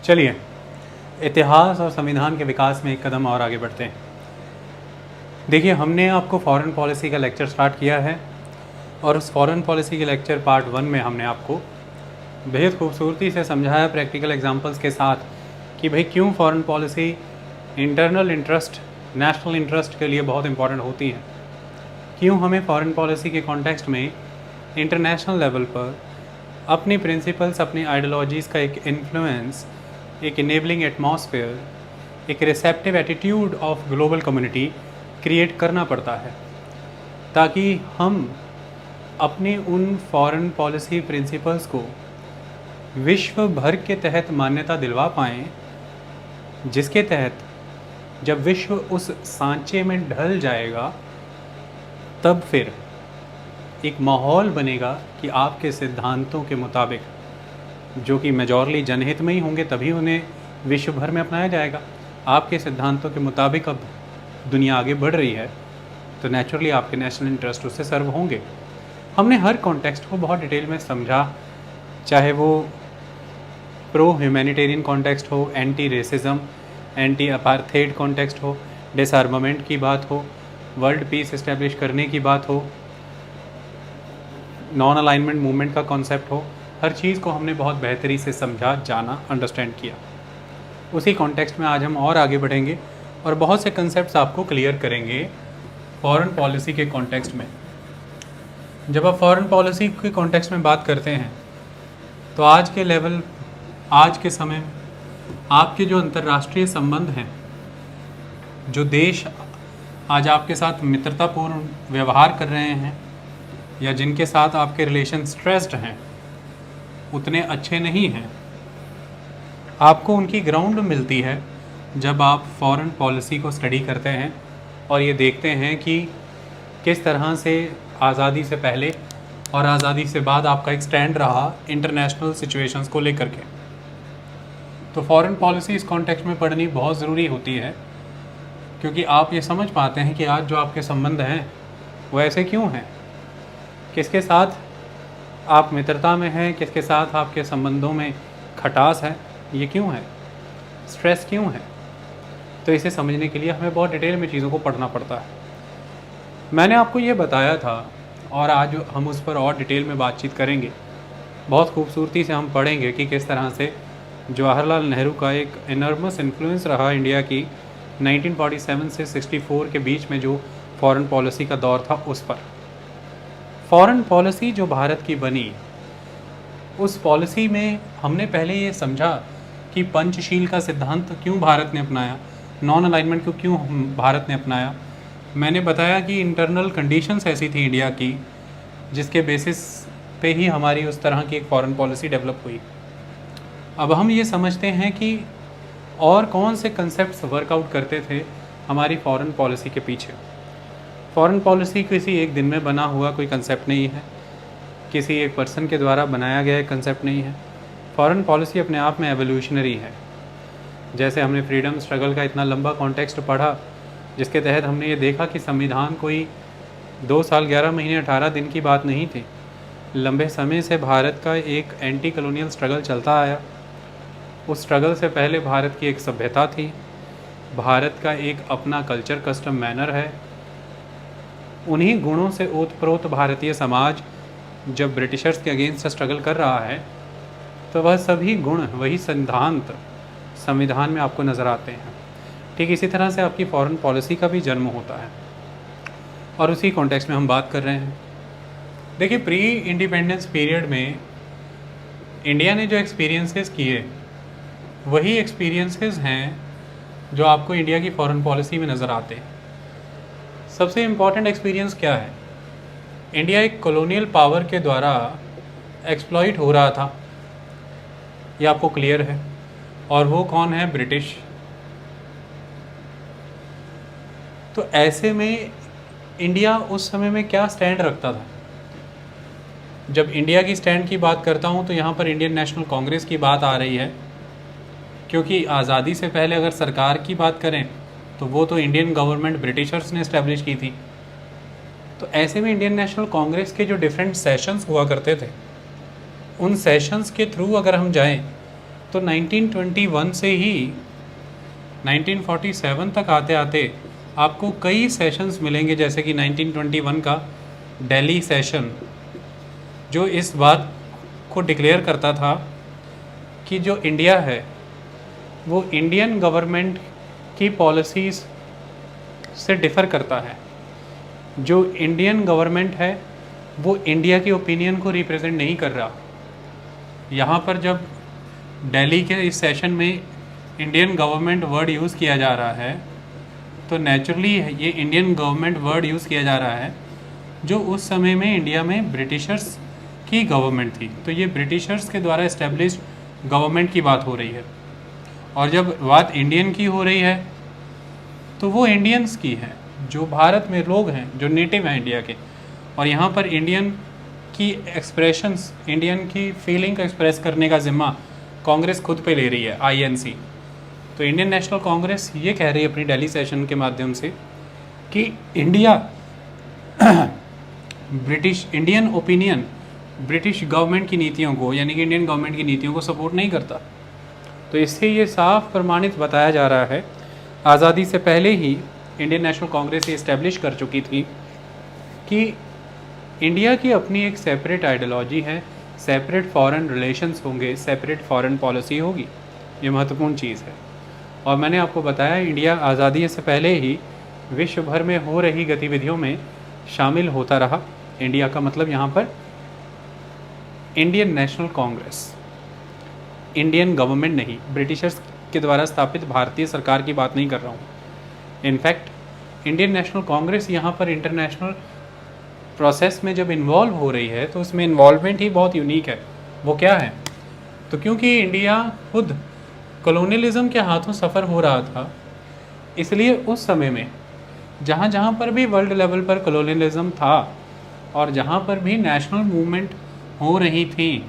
चलिए, इतिहास और संविधान के विकास में एक कदम और आगे बढ़ते हैं। देखिए, हमने आपको फॉरेन पॉलिसी का लेक्चर स्टार्ट किया है और उस फॉरेन पॉलिसी के लेक्चर पार्ट 1 में हमने आपको बेहद खूबसूरती से समझाया प्रैक्टिकल एग्जांपल्स के साथ कि भाई क्यों foreign policy internal interest, national interest के लिए बहुत इंपॉर्टेंट होती है, क्यों हमें फॉरेन पॉलिसी के कॉन्टेक्स्ट में इंटरनेशनल लेवल पर अपनी प्रिंसिपल्स, अपनी आइडियोलॉजीज़ का एक इन्फ्लुएंस, एक इनेबलिंग एटमॉस्फेयर, एक receptive attitude of global community create करना पड़ता है, ताकि हम अपने उन फॉरेन पॉलिसी प्रिंसिपल्स को विश्व भर के तहत मान्यता दिलवा पाएँ, जिसके तहत जब विश्व उस सांचे में ढल जाएगा तब फिर एक माहौल बनेगा कि आपके सिद्धांतों के मुताबिक, जो कि मेजॉरली जनहित में ही होंगे, तभी उन्हें विश्व भर में अपनाया जाएगा। आपके सिद्धांतों के मुताबिक अब दुनिया आगे बढ़ रही है तो नेचुरली आपके नेशनल इंटरेस्ट उससे सर्व होंगे। हमने हर कॉन्टेक्स्ट को बहुत डिटेल में समझा, चाहे वो प्रो ह्यूमैनिटेरियन कॉन्टेक्स्ट हो, anti racism, anti apartheid context हो, डिसआर्मामेंट की बात हो, वर्ल्ड पीस इस्टेब्लिश करने की बात हो, नॉन अलाइनमेंट मूवमेंट का कॉन्सेप्ट हो, हर चीज़ को हमने बहुत बेहतरी से समझा, जाना, अंडरस्टैंड किया। उसी कॉन्टेक्स्ट में आज हम और आगे बढ़ेंगे और बहुत से कंसेप्ट्स आपको क्लियर करेंगे फॉरेन पॉलिसी के कॉन्टेक्स्ट में। जब आप फॉरेन पॉलिसी के कॉन्टेक्स्ट में बात करते हैं तो आज के लेवल, आज के समय आपके जो अंतर्राष्ट्रीय संबंध हैं, जो देश आज आपके साथ मित्रतापूर्ण व्यवहार कर रहे हैं या जिनके साथ आपके रिलेशन स्ट्रेस्ड हैं, उतने अच्छे नहीं हैं। आपको उनकी ग्राउंड मिलती है जब आप फॉरेन पॉलिसी को स्टडी करते हैं और ये देखते हैं कि किस तरह से आज़ादी से पहले और आज़ादी से बाद आपका एक स्टैंड रहा इंटरनेशनल सिचुएशंस को लेकर के। तो फॉरेन पॉलिसी इस कॉन्टेक्स्ट में पढ़नी बहुत ज़रूरी होती है, क्योंकि आप ये समझ पाते हैं कि आज जो आपके संबंध हैं वो ऐसे क्यों हैं, किसके साथ आप मित्रता में हैं, किसके साथ आपके संबंधों में खटास है, ये क्यों है, स्ट्रेस क्यों है। तो इसे समझने के लिए हमें बहुत डिटेल में चीज़ों को पढ़ना पड़ता है। मैंने आपको ये बताया था और आज हम उस पर और डिटेल में बातचीत करेंगे। बहुत खूबसूरती से हम पढ़ेंगे कि किस तरह से जवाहरलाल नेहरू का एक इनर्मस इन्फ्लुएंस रहा इंडिया की 1947 से 64 के बीच में जो फॉरेन पॉलिसी का दौर था उस पर। फॉरेन पॉलिसी जो भारत की बनी, उस पॉलिसी में हमने पहले ये समझा कि पंचशील का सिद्धांत क्यों भारत ने अपनाया, नॉन अलाइनमेंट को क्यों भारत ने अपनाया। मैंने बताया कि इंटरनल कंडीशंस ऐसी थी इंडिया की जिसके बेसिस पे ही हमारी उस तरह की एक फॉरेन पॉलिसी डेवलप हुई। अब हम ये समझते हैं कि और कौन से कंसेप्ट्स वर्कआउट करते थे हमारी फॉरेन पॉलिसी के पीछे। फॉरेन पॉलिसी किसी एक दिन में बना हुआ कोई कंसेप्ट नहीं है, किसी एक पर्सन के द्वारा बनाया गया एक कंसेप्ट नहीं है। फॉरेन पॉलिसी अपने आप में एवोल्यूशनरी है। जैसे हमने फ्रीडम स्ट्रगल का इतना लंबा कॉन्टेक्स्ट पढ़ा, जिसके तहत हमने ये देखा कि संविधान कोई 2 साल 11 महीने 18 दिन की बात नहीं थी। लंबे समय से भारत का एक एंटी कॉलोनियल स्ट्रगल चलता आया। उस स्ट्रगल से पहले भारत की एक सभ्यता थी, भारत का एक अपना कल्चर, कस्टम, मैनर है। उन्हीं गुणों से ओतप्रोत भारतीय समाज जब ब्रिटिशर्स के अगेंस्ट स्ट्रगल कर रहा है तो वह सभी गुण, वही सिद्धांत संविधान में आपको नज़र आते हैं। ठीक इसी तरह से आपकी फॉरेन पॉलिसी का भी जन्म होता है और उसी कॉन्टेक्स्ट में हम बात कर रहे हैं। देखिए, प्री इंडिपेंडेंस पीरियड में इंडिया ने जो एक्सपीरियंसेस किए वही एक्सपीरियंसेस हैं जो आपको इंडिया की फॉरेन पॉलिसी में नज़र आते हैं। सबसे इम्पॉर्टेंट एक्सपीरियंस क्या है? इंडिया एक कॉलोनियल पावर के द्वारा एक्सप्लॉइट हो रहा था, ये आपको क्लियर है। और वो कौन है? ब्रिटिश। तो ऐसे में इंडिया उस समय में क्या स्टैंड रखता था? जब इंडिया की स्टैंड की बात करता हूँ तो यहाँ पर इंडियन नेशनल कांग्रेस की बात आ रही है, क्योंकि आज़ादी से पहले अगर सरकार की बात करें तो वो तो इंडियन गवर्नमेंट ब्रिटिशर्स ने इस्टेब्लिश की थी। तो ऐसे में इंडियन नेशनल कांग्रेस के जो डिफरेंट सेशंस हुआ करते थे, उन सेशंस के थ्रू अगर हम जाएं तो 1921 से ही 1947 तक आते आते आपको कई सेशंस मिलेंगे, जैसे कि 1921 का दिल्ली सेशन, जो इस बात को डिक्लेयर करता था कि जो इंडिया है वो इंडियन गवर्नमेंट की पॉलिसीज़ से डिफ़र करता है। जो इंडियन गवर्नमेंट है वो इंडिया की ओपिनियन को रिप्रेजेंट नहीं कर रहा। यहाँ पर जब दिल्ली के इस सेशन में इंडियन गवर्नमेंट वर्ड यूज़ किया जा रहा है, तो नेचुरली ये इंडियन गवर्नमेंट वर्ड यूज़ किया जा रहा है जो उस समय में इंडिया में ब्रिटिशर्स की गवर्नमेंट थी। तो ये ब्रिटिशर्स के द्वारा इस्टेब्लिश्ड गवर्नमेंट की बात हो रही है, और जब बात इंडियन की हो रही है तो वो इंडियंस की है, जो भारत में लोग हैं, जो नेटिव हैं इंडिया के। और यहाँ पर इंडियन की एक्सप्रेशंस, इंडियन की फीलिंग को एक्सप्रेस करने का ज़िम्मा कांग्रेस खुद पे ले रही है, आईएनसी। तो इंडियन नेशनल कांग्रेस ये कह रही है अपनी दिल्ली सेशन के माध्यम से कि India Indian opinion British government की नीतियों को, यानी कि इंडियन गवर्नमेंट की नीतियों को सपोर्ट नहीं करता। तो इससे ये साफ प्रमाणित बताया जा रहा है, आज़ादी से पहले ही इंडियन नेशनल कांग्रेस ये इस्टेब्लिश कर चुकी थी कि इंडिया की अपनी एक सेपरेट आइडियोलॉजी है, सेपरेट फॉरेन रिलेशंस होंगे, सेपरेट फॉरेन पॉलिसी होगी। ये महत्वपूर्ण चीज़ है। और मैंने आपको बताया इंडिया आज़ादी से पहले ही विश्व भर में हो रही गतिविधियों में शामिल होता रहा। इंडिया का मतलब यहाँ पर Indian National Congress, Indian government नहीं, ब्रिटिशर्स के द्वारा स्थापित भारतीय सरकार की बात नहीं कर रहा हूँ। इनफैक्ट इंडियन नेशनल कांग्रेस यहाँ पर इंटरनेशनल प्रोसेस में जब इन्वॉल्व हो रही है तो उसमें इन्वॉल्वमेंट ही बहुत यूनिक है। वो क्या है? तो क्योंकि इंडिया खुद कॉलोनियलिज्म के हाथों सफ़र हो रहा था, इसलिए उस समय में जहाँ जहाँ पर भी वर्ल्ड लेवल पर कॉलोनियलिज्म था और जहाँ पर भी नेशनल मूवमेंट हो रही थी,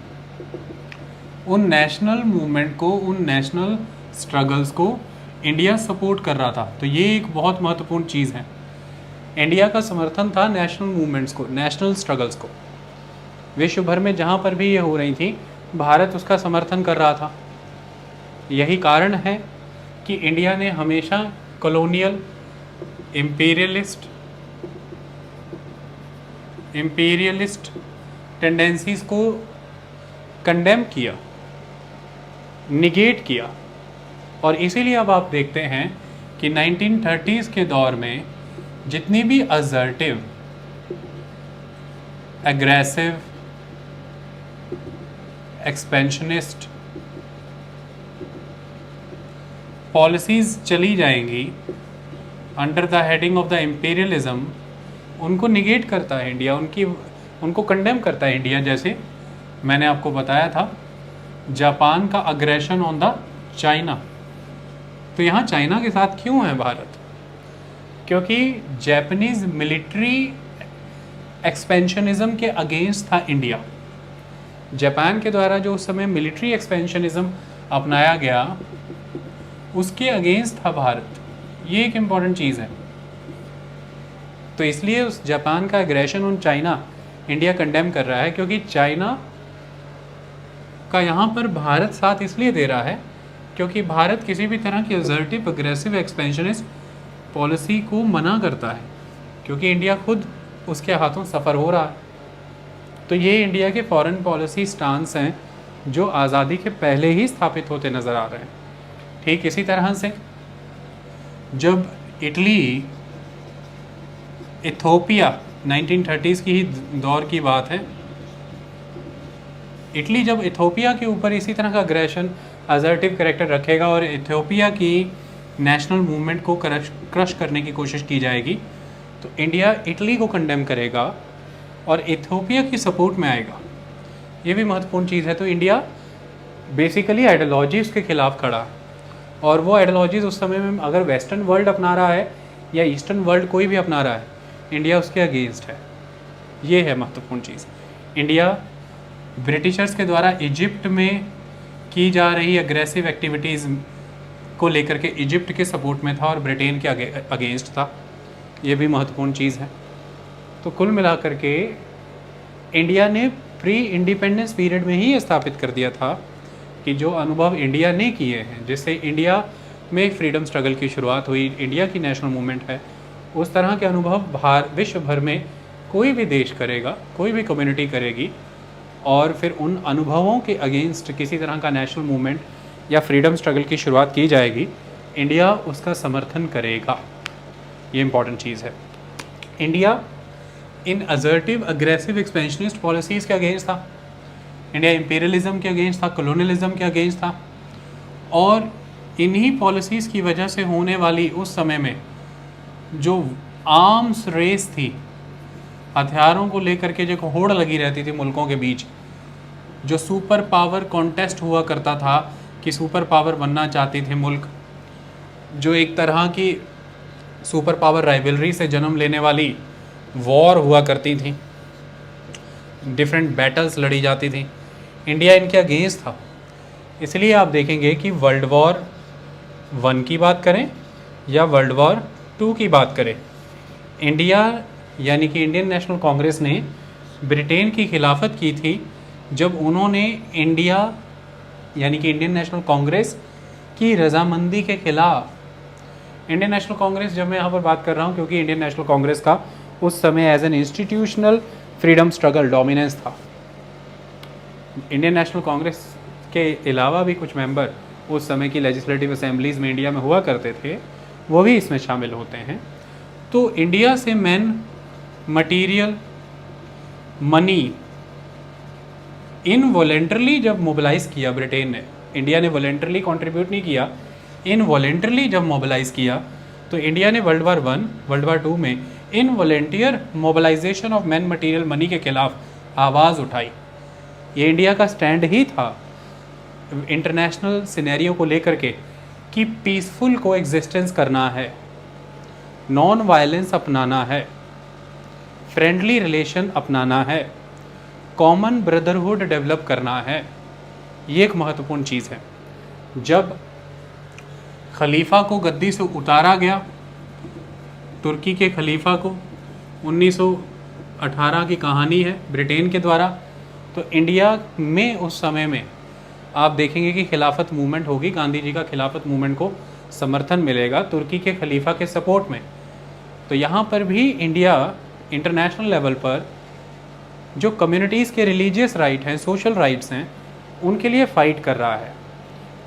उन नेशनल मूवमेंट को, उन नेशनल स्ट्रगल्स को इंडिया सपोर्ट कर रहा था। तो ये एक बहुत महत्वपूर्ण चीज़ है। इंडिया का समर्थन था नेशनल मूवमेंट्स को, नेशनल स्ट्रगल्स को। विश्व भर में जहाँ पर भी ये हो रही थी, भारत उसका समर्थन कर रहा था। यही कारण है कि इंडिया ने हमेशा कॉलोनियल, इम्पीरियलिस्ट टेंडेंसीज़ को कंडेम किया, निगेट किया। और इसीलिए अब आप देखते हैं कि 1930s के दौर में जितनी भी असर्टिव, एग्रेसिव, एक्सपेंशनिस्ट पॉलिसीज़ चली जाएंगी under the heading of the imperialism, उनको निगेट करता है इंडिया, उनको कंडेम करता है इंडिया। जैसे मैंने आपको बताया था जापान का अग्रेशन ऑन द चाइना। तो यहाँ चाइना के साथ क्यों है भारत? क्योंकि जापानीज़ मिलिट्री एक्सपेंशनिज्म के अगेंस्ट था इंडिया। जापान के द्वारा जो उस समय मिलिट्री एक्सपेंशनिज्म अपनाया गया, उसके अगेंस्ट था भारत। ये एक इम्पॉर्टेंट चीज़ है। तो इसलिए उस जापान का aggression on China India condemn कर रहा है, क्योंकि चाइना का यहाँ पर भारत साथ इसलिए दे रहा है क्योंकि भारत किसी भी तरह की असर्टिव, अग्रेसिव, एक्सपेंशनिस्ट पॉलिसी को मना करता है, क्योंकि इंडिया खुद उसके हाथों सफ़र हो रहा है। तो ये इंडिया के फॉरेन पॉलिसी स्टांस हैं जो आज़ादी के पहले ही स्थापित होते नज़र आ रहे हैं। ठीक इसी तरह से जब इटली, इथोपिया, 1930s की ही दौर की बात है, इटली जब इथोपिया के ऊपर इसी तरह का अग्रेशन, असर्टिव कैरेक्टर रखेगा और इथोपिया की नेशनल मूवमेंट को क्रश करने की कोशिश की जाएगी, तो इंडिया इटली को कंडेम करेगा और इथोपिया की सपोर्ट में आएगा। ये भी महत्वपूर्ण चीज़ है। तो इंडिया बेसिकली आइडियोलॉजीज़ के खिलाफ खड़ा, और वो आइडियोलॉजीज़ उस समय में अगर वेस्टर्न वर्ल्ड अपना रहा है या ईस्टर्न वर्ल्ड कोई भी अपना रहा है, इंडिया उसके अगेंस्ट है। ये है महत्वपूर्ण चीज़। इंडिया ब्रिटिशर्स के द्वारा इजिप्ट में की जा रही एग्रेसिव एक्टिविटीज़ को लेकर के इजिप्ट के सपोर्ट में था और ब्रिटेन के अगेंस्ट था। ये भी महत्वपूर्ण चीज़ है। तो कुल मिलाकर के इंडिया ने प्री इंडिपेंडेंस पीरियड में ही स्थापित कर दिया था कि जो अनुभव इंडिया ने किए हैं, जिससे इंडिया में फ्रीडम स्ट्रगल की शुरुआत हुई, इंडिया की नेशनल मूवमेंट है, उस तरह के अनुभव विश्व भर में कोई भी देश करेगा, कोई भी कम्युनिटी करेगी, और फिर उन अनुभवों के अगेंस्ट किसी तरह का नेशनल मूवमेंट या फ्रीडम स्ट्रगल की शुरुआत की जाएगी, इंडिया उसका समर्थन करेगा। ये इम्पॉर्टेंट चीज़ है। India in assertive aggressive expansionist policies के अगेंस्ट था, इंडिया इंपीरियलिज्म के अगेंस्ट था, कॉलोनियलिज्म के अगेंस्ट था, और इन्हीं पॉलिसीज़ की वजह से होने वाली उस समय में जो आर्म्स रेस थी, हथियारों को लेकर के जो होड़ लगी रहती थी मुल्कों के बीच, जो सुपर पावर कॉन्टेस्ट हुआ करता था कि सुपर पावर बनना चाहते थे मुल्क, जो एक तरह की सुपर पावर राइवलरी से जन्म लेने वाली वॉर हुआ करती थी, डिफरेंट बैटल्स लड़ी जाती थी, इंडिया इनके अगेंस्ट था। इसलिए आप देखेंगे कि वर्ल्ड वॉर 1 की बात करें या वर्ल्ड वॉर 2 की बात करें, इंडिया यानी कि इंडियन नेशनल कांग्रेस ने ब्रिटेन की खिलाफत की थी जब उन्होंने इंडिया यानी कि इंडियन नेशनल कांग्रेस की रजामंदी के खिलाफ, इंडियन नेशनल कांग्रेस जब मैं यहाँ पर बात कर रहा हूँ क्योंकि इंडियन नेशनल कांग्रेस का उस समय as an institutional freedom struggle dominance था। इंडियन नेशनल कांग्रेस के अलावा भी कुछ मेंबर उस समय की लेजिस्लेटिव असेंबलीज में इंडिया में हुआ करते थे, वो भी इसमें शामिल होते हैं। तो इंडिया से मैन मटीरियल मनी इनवॉलेंटरली जब मोबिलाइज किया ब्रिटेन ने, इंडिया ने वॉलेंटरली कंट्रीब्यूट नहीं किया, इनवॉलेंटरली जब मोबिलाइज किया, तो इंडिया ने वर्ल्ड वार 1 वर्ल्ड वार 2 में involuntary mobilisation of man material money के खिलाफ आवाज़ उठाई। ये इंडिया का स्टैंड ही था इंटरनेशनल सिनेरियो को लेकर के कि पीसफुल को एग्जिस्टेंस करना है, नॉन वायलेंस अपनाना है, फ्रेंडली रिलेशन अपनाना है, कॉमन ब्रदरहुड डेवलप करना है। ये एक महत्वपूर्ण चीज़ है। जब खलीफा को गद्दी से उतारा गया, तुर्की के खलीफा को, 1918 की कहानी है ब्रिटेन के द्वारा, तो इंडिया में उस समय में आप देखेंगे कि खिलाफत मूवमेंट होगी, गांधी जी का खिलाफत मूवमेंट को समर्थन मिलेगा तुर्की के खलीफा के सपोर्ट में। तो यहाँ पर भी इंडिया इंटरनेशनल लेवल पर जो कम्युनिटीज़ के रिलीजियस राइट हैं, सोशल राइट्स हैं, उनके लिए फ़ाइट कर रहा है,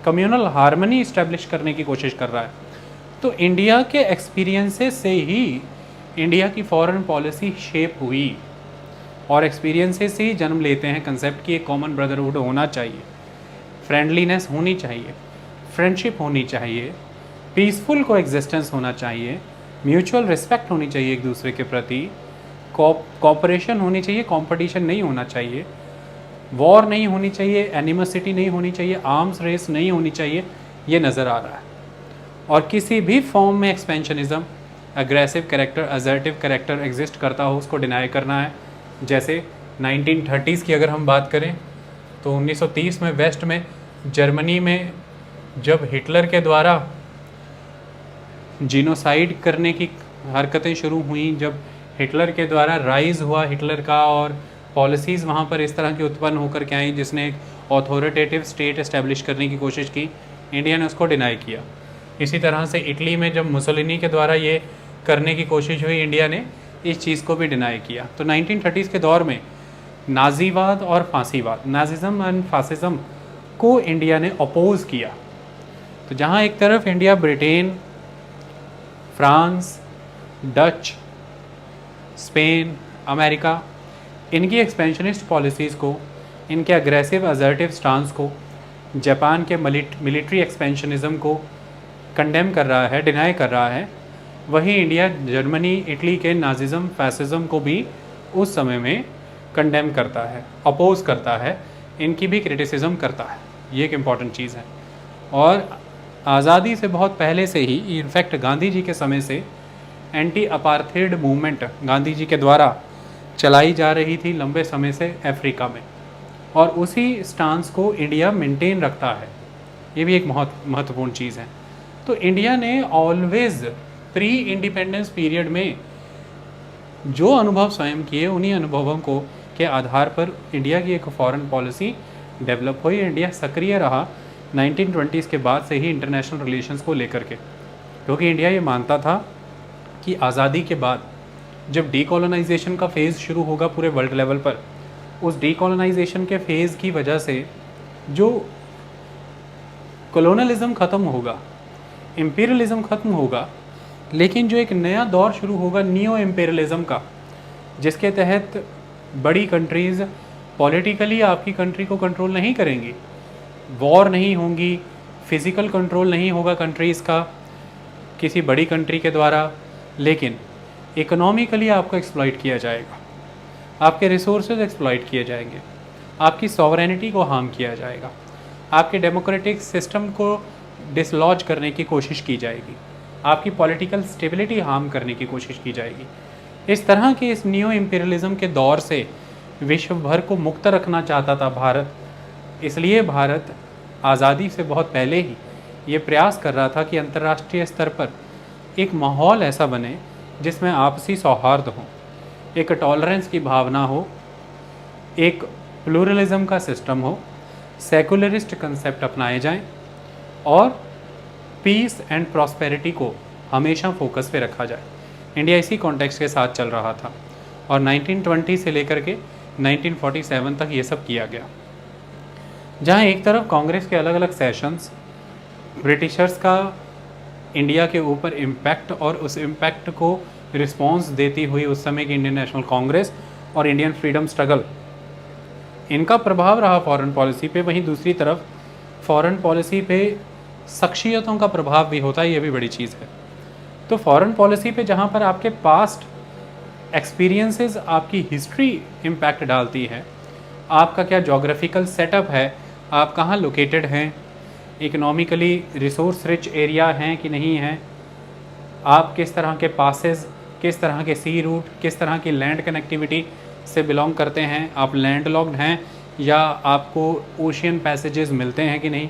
कम्युनल हार्मनी इस्टेब्लिश करने की कोशिश कर रहा है। तो इंडिया के एक्सपीरियंसेस से ही इंडिया की फॉरेन पॉलिसी शेप हुई, और एक्सपीरियंसेस से ही जन्म लेते हैं कंसेप्ट कि एक कॉमन ब्रदरहुड होना चाहिए, फ्रेंडलीनेस होनी चाहिए, फ्रेंडशिप होनी चाहिए, पीसफुल को एग्जिस्टेंस होना चाहिए, म्यूचुअल रिस्पेक्ट होनी चाहिए एक दूसरे के प्रति, कॉपरेशन होनी चाहिए, कंपटीशन नहीं होना चाहिए, वॉर नहीं होनी चाहिए, एनिमसिटी नहीं होनी चाहिए, आर्म्स रेस नहीं होनी चाहिए। ये नज़र आ रहा है। और किसी भी फॉर्म में expansionism, aggressive character, assertive character exist करता हो, उसको डिनाई करना है। जैसे 1930s की अगर हम बात करें तो 1930 में वेस्ट में जर्मनी में जब हिटलर के द्वारा जीनोसाइड करने की हरकतें शुरू हुई, जब हिटलर के द्वारा राइज हुआ हिटलर का, और पॉलिसीज़ वहाँ पर इस तरह की उत्पन्न होकर के आई जिसने एक ऑथोरिटेटिव स्टेट इस्टेब्लिश करने की कोशिश की, इंडिया ने उसको डिनाई किया। इसी तरह से इटली में जब मुसोलिनी के द्वारा ये करने की कोशिश हुई, इंडिया ने इस चीज़ को भी डिनाई किया। तो 1930s के दौर में नाजीवाद और फांसीवाद, नाजिज़म एंड फासिज़म को इंडिया ने अपोज़ किया। तो जहाँ एक तरफ India Britain, France, Dutch, Spain, America, इनकी एक्सपेंशनिस्ट पॉलिसीज़ को, इनके अग्रेसिव असर्टिव स्टांस को, जापान के मिलिट्री एक्सपेंशनिज्म को कंडेम कर रहा है, डिनाई कर रहा है, वहीं इंडिया जर्मनी, इटली के नाजिज़म, फैसिज़म को भी उस समय में कंडेम करता है, अपोज़ करता है, इनकी भी क्रिटिसिज्म करता है। ये एक इम्पॉर्टेंट चीज़ है। और आज़ादी से बहुत पहले से ही, इनफैक्ट गांधी जी के समय से anti apartheid movement Gandhi ji के द्वारा चलाई जा रही थी लंबे समय से अफ्रीका में, और उसी स्टांस को इंडिया मेंटेन रखता है। ये भी एक बहुत महत्वपूर्ण चीज़ है। तो इंडिया ने ऑलवेज प्री इंडिपेंडेंस पीरियड में जो अनुभव स्वयं किए, उन्हीं अनुभवों को के आधार पर इंडिया की एक फॉरेन पॉलिसी डेवलप हुई। इंडिया सक्रिय रहा 1920s के बाद से ही इंटरनेशनल रिलेशंस को लेकर के, क्योंकि इंडिया ये मानता था कि आज़ादी के बाद जब डीकोलोनाइजेशन का फेज़ शुरू होगा पूरे वर्ल्ड लेवल पर, उस डीकोलोनाइजेशन के फेज़ की वजह से जो कॉलोनलिज्म ख़त्म होगा, इम्पीरियलिज्म ख़त्म होगा, लेकिन जो एक नया दौर शुरू होगा नियो इम्पीरियलिज्म का, जिसके तहत बड़ी कंट्रीज़ पॉलिटिकली आपकी कंट्री को कंट्रोल नहीं करेंगी, वॉर नहीं होंगी, फिज़िकल कंट्रोल नहीं होगा कंट्रीज़ का किसी बड़ी कंट्री के द्वारा, लेकिन इकोनॉमिकली आपको एक्सप्लॉइट किया जाएगा, आपके रिसोर्सेज एक्सप्लॉइट किए जाएंगे, आपकी सॉवरेनिटी को हार्म किया जाएगा, आपके डेमोक्रेटिक सिस्टम को डिसलॉज करने की कोशिश की जाएगी, आपकी पॉलिटिकल स्टेबिलिटी हार्म करने की कोशिश की जाएगी। इस तरह के इस नियो इम्पीरियलिज्म के दौर से विश्व भर को मुक्त रखना चाहता था भारत। इसलिए भारत आज़ादी से बहुत पहले ही ये प्रयास कर रहा था कि अंतर्राष्ट्रीय स्तर पर एक माहौल ऐसा बने जिसमें आपसी सौहार्द हो, एक टॉलरेंस की भावना हो, एक प्लूरलिज्म का सिस्टम हो, सेकुलरिस्ट कंसेप्ट अपनाए जाएं और पीस एंड प्रॉस्पेरिटी को हमेशा फोकस पे रखा जाए। इंडिया इसी कॉन्टेक्स्ट के साथ चल रहा था और 1920 से लेकर के 1947 तक ये सब किया गया, जहाँ एक तरफ कांग्रेस के अलग अलग सेशंस, ब्रिटिशर्स का इंडिया के ऊपर इम्पैक्ट और उस इम्पैक्ट को रिस्पॉन्स देती हुई उस समय की इंडियन नेशनल कांग्रेस और इंडियन फ्रीडम स्ट्रगल, इनका प्रभाव रहा फॉरेन पॉलिसी पे। वहीं दूसरी तरफ फॉरेन पॉलिसी पे शख्सियतों का प्रभाव भी होता है, ये भी बड़ी चीज़ है। तो फॉरेन पॉलिसी पे जहाँ पर आपके पास्ट एक्सपीरियंसेस, आपकी हिस्ट्री इम्पैक्ट डालती है, आपका क्या जोग्राफिकल सेटअप है, आप कहाँ लोकेटेड हैं, इकोनॉमिकली रिसोर्स रिच एरिया हैं कि नहीं हैं, आप किस तरह के पासेस, किस तरह के सी रूट, किस तरह की लैंड कनेक्टिविटी से बिलोंग करते हैं, आप लैंड लॉक्ड हैं या आपको ओशियन पैसेजेस मिलते हैं कि नहीं।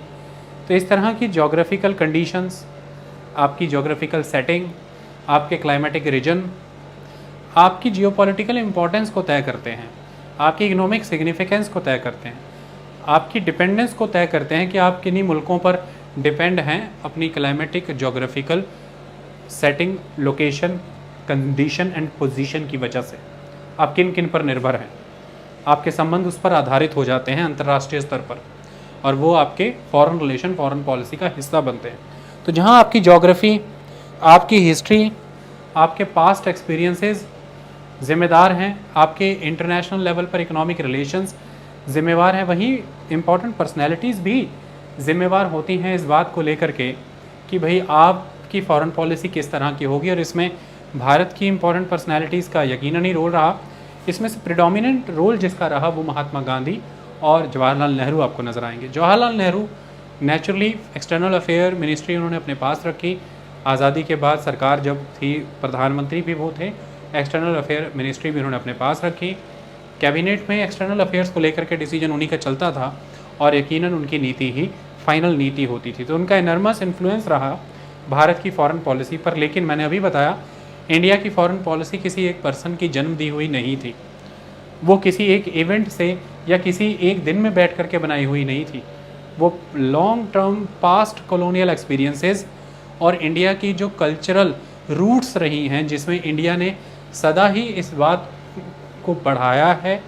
तो इस तरह की जोग्राफिकल कंडीशंस, आपकी जोग्राफिकल सेटिंग, आपके क्लाइमेटिक रीजन आपकी जियोपॉलिटिकल इम्पोर्टेंस को तय करते हैं, आपकी इकोनॉमिक सिग्निफिकेंस को तय करते हैं, आपकी डिपेंडेंस को तय करते हैं कि आप किन्हीं मुल्कों पर डिपेंड हैं अपनी climatic geographical setting, location, condition and position की वजह से। आप किन किन पर निर्भर हैं, आपके संबंध उस पर आधारित हो जाते हैं अंतर्राष्ट्रीय स्तर पर, और वो आपके फॉरेन रिलेशन, फॉरेन पॉलिसी का हिस्सा बनते हैं। तो जहाँ आपकी जोग्राफी, आपकी हिस्ट्री, आपके पास्ट एक्सपीरियंसेस ज़िम्मेदार हैं, आपके इंटरनेशनल लेवल पर इकोनॉमिक रिलेशंस ज़िम्मेवार हैं, वहीं इम्पॉर्टेंट पर्सनैलिटीज़ भी ज़िम्मेवार होती हैं इस बात को लेकर के कि भाई आपकी फ़ॉरेन पॉलिसी किस तरह की होगी। और इसमें भारत की इम्पॉर्टेंट पर्सनैलिटीज़ का यकीनन ही रोल रहा। इसमें से प्रिडोमिनेंट रोल जिसका रहा वो महात्मा गांधी और जवाहरलाल नेहरू आपको नज़र आएंगे। Jawaharlal Nehru naturally external affair ministry उन्होंने अपने पास रखी। आज़ादी के बाद सरकार जब थी, प्रधानमंत्री भी वो थे, एक्सटर्नल अफेयर मिनिस्ट्री भी उन्होंने अपने पास रखी। कैबिनेट में एक्सटर्नल अफेयर्स को लेकर के डिसीजन उन्हीं का चलता था और यकीनन उनकी नीति ही फाइनल नीति होती थी। तो उनका एनर्मस इन्फ्लुएंस रहा भारत की फॉरेन पॉलिसी पर। लेकिन मैंने अभी बताया, इंडिया की फॉरेन पॉलिसी किसी एक पर्सन की जन्म दी हुई नहीं थी, वो किसी एक इवेंट से या किसी एक दिन में बैठ करके बनाई हुई नहीं थी। वो long term past colonial experiences और इंडिया की जो कल्चरल रूट्स रही हैं, जिसमें इंडिया ने सदा ही इस बात को बढ़ाया है,